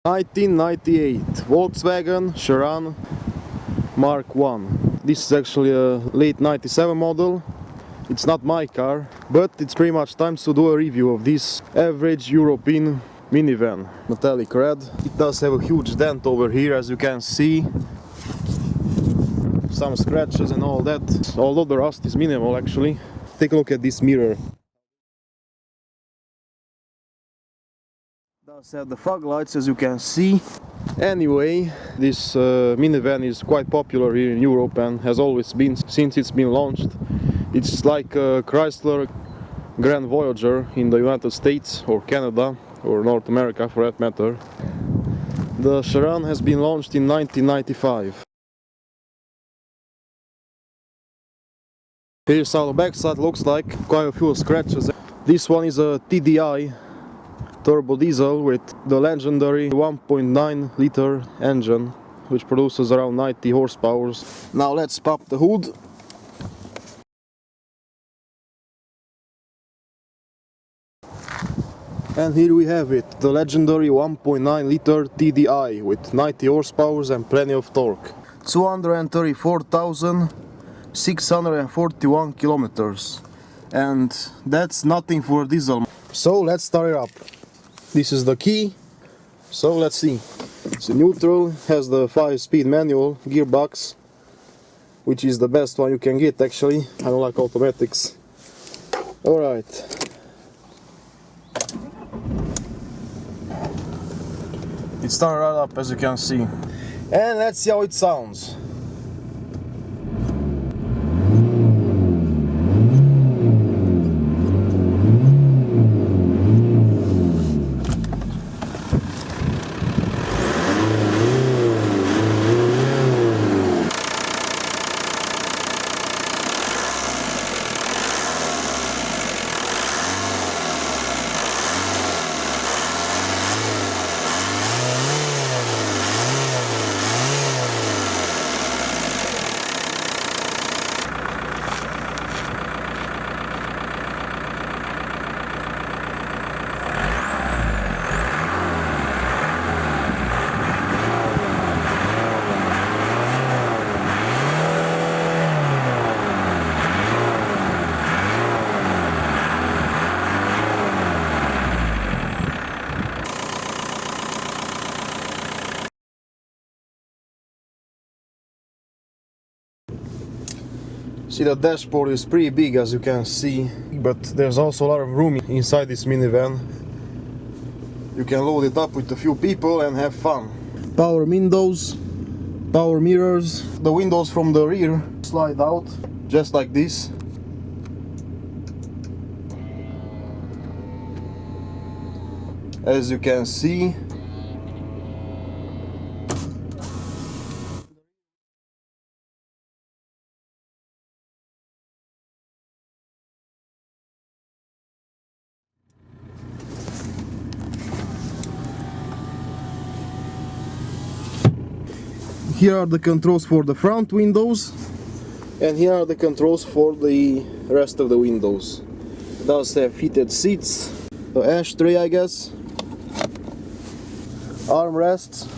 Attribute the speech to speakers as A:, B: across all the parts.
A: 1998 Volkswagen Sharan MK1. This is actually a late 97 model. It's not my car, but it's pretty much time to do a review of this average European minivan. Metallic red. It does have a huge dent over here, as you can see. Some scratches and all that, although the rust is minimal actually. Take a look at this mirror. Does have the fog lights, as you can see. Anyway, this minivan is quite popular here in Europe and has always been since it's been launched. It's like a Chrysler Grand Voyager in the United States or Canada or North America for that matter. The Sharan has been launched in 1995. Here's how the backside looks like, quite a few scratches. This one is a TDI turbo diesel with the legendary 1.9 liter engine, which produces around 90 horsepower. Now let's pop the hood. And here we have it, the legendary 1.9 liter TDI with 90 horsepower and plenty of torque. 234,641 kilometers. And that's nothing for a diesel. So let's start it up. This is the key, so let's see. It's neutral, has the 5-speed manual gearbox, which is the best one you can get actually. I don't like automatics. Alright. It started right up, as you can see. And let's see how it sounds. See, the dashboard is pretty big, as you can see, but there's also a lot of room inside this minivan. You can load it up with a few people and have fun. Power windows, power mirrors. The windows from the rear slide out, just like this. As you can see. Here are the controls for the front windows, and here are the controls for the rest of the windows. It does have heated seats, the ashtray I guess, armrests.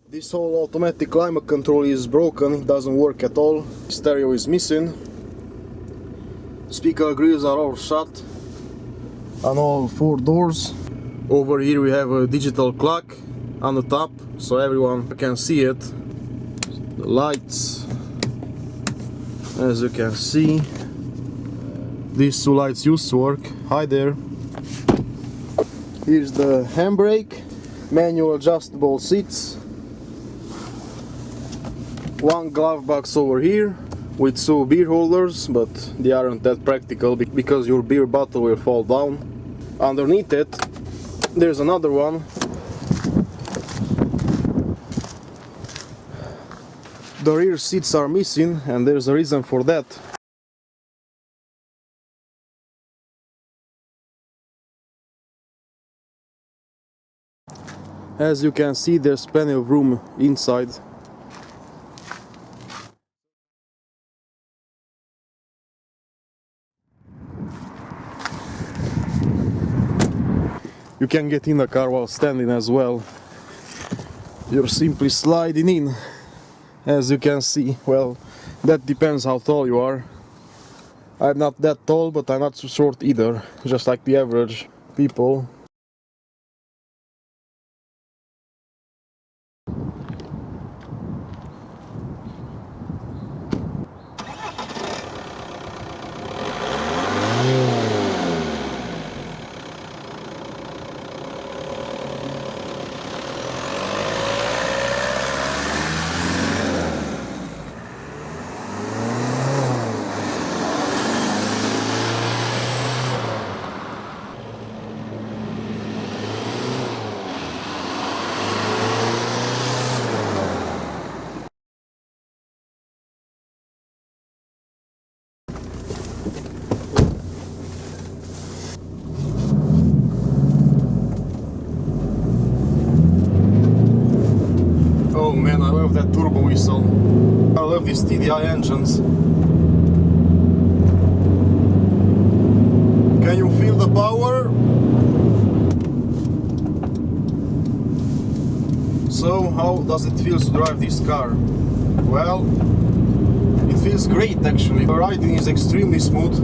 A: This whole automatic climate control is broken, it doesn't work at all. Stereo is missing. Speaker grills are all shut on all 4 doors. Over here we have a digital clock on the top, so everyone can see it. The lights, as you can see, these 2 lights used to work. Hi there. Here's the handbrake, manual adjustable seats, 1 glove box over here with 2 beer holders, but they aren't that practical because your beer bottle will fall down. Underneath it there's another one. The rear seats are missing, and there's a reason for that. As you can see, there's plenty of room inside. You can get in the car while standing as well. You're simply sliding in, as you can see. Well, that depends how tall you are. I'm not that tall, but I'm not too short either, just like the average people. Oh man, I love that turbo whistle. I love these TDI engines. Can you feel the power? So, how does it feel to drive this car? Well, it feels great actually. The riding is extremely smooth.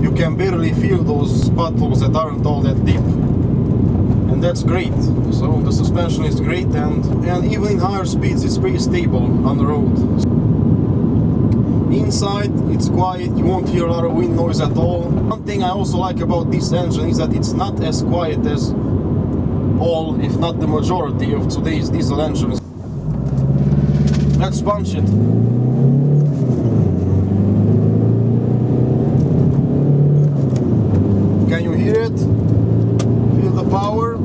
A: You can barely feel those potholes that aren't all that deep. And that's great. So the suspension is great, and even in higher speeds it's pretty stable on the road. Inside it's quiet, you won't hear a lot of wind noise at all. One thing I also like about this engine is that it's not as quiet as all, if not the majority of today's diesel engines. Let's punch it. Can you hear it? Feel the power?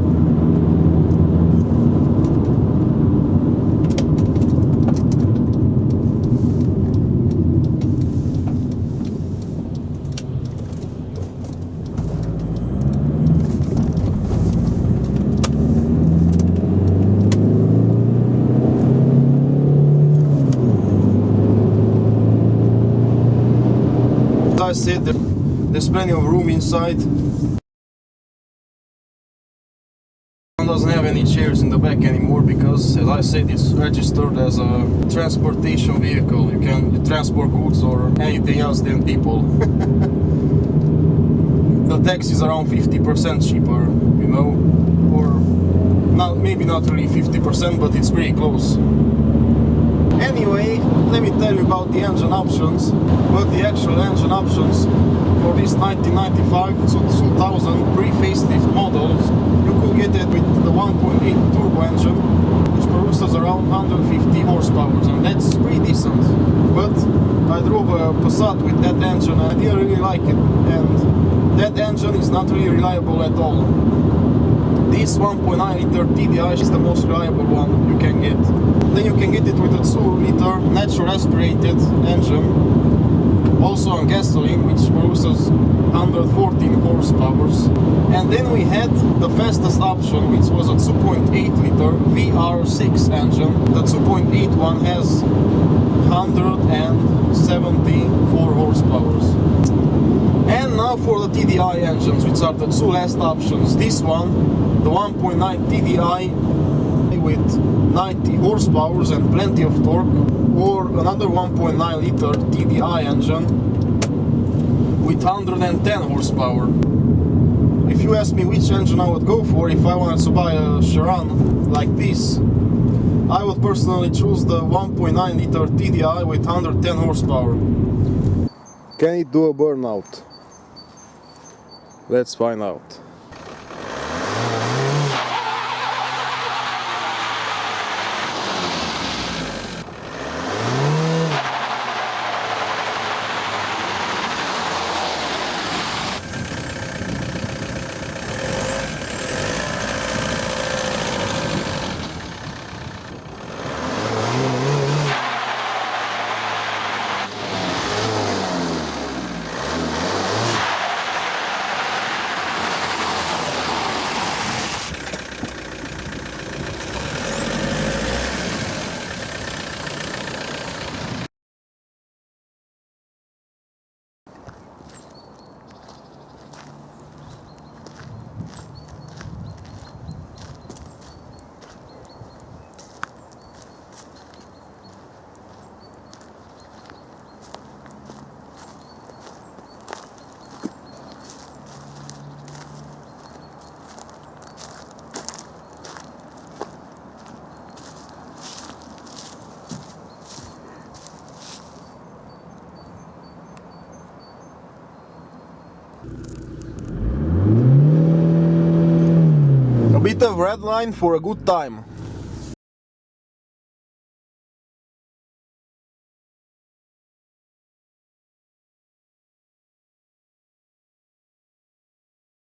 A: As I said, there's plenty of room inside. Doesn't have any chairs in the back anymore because, as I said, it's registered as a transportation vehicle. You can transport goods or anything else than people. The tax is around 50% cheaper, you know, or not, maybe not really 50%, but it's pretty close. Anyway, let me tell you about the engine options. But the actual engine options for this 1995 to 2000 pre-facelift model, you could get it with the 1.8 turbo engine, which produces around 150 horsepower, and that's pretty decent. But I drove a Passat with that engine and I didn't really like it, and that engine is not really reliable at all. This 1.9 liter TDI is the most reliable one you can get. Then you can get it with a 2 liter natural aspirated engine, also on gasoline, which produces 114 horsepower. And then we had the fastest option, which was a 2.8 liter VR6 engine. The 2.8 one has 174 horsepower. And now for the TDI engines, which are the two last options. This one, the 1.9 TDI with 90 horsepower and plenty of torque, or another 1.9 liter TDI engine with 110 horsepower. If you ask me which engine I would go for if I wanted to buy a Sharan like this, I would personally choose the 1.9 liter TDI with 110 horsepower. Can it do a burnout? Let's find out. red line for a good time.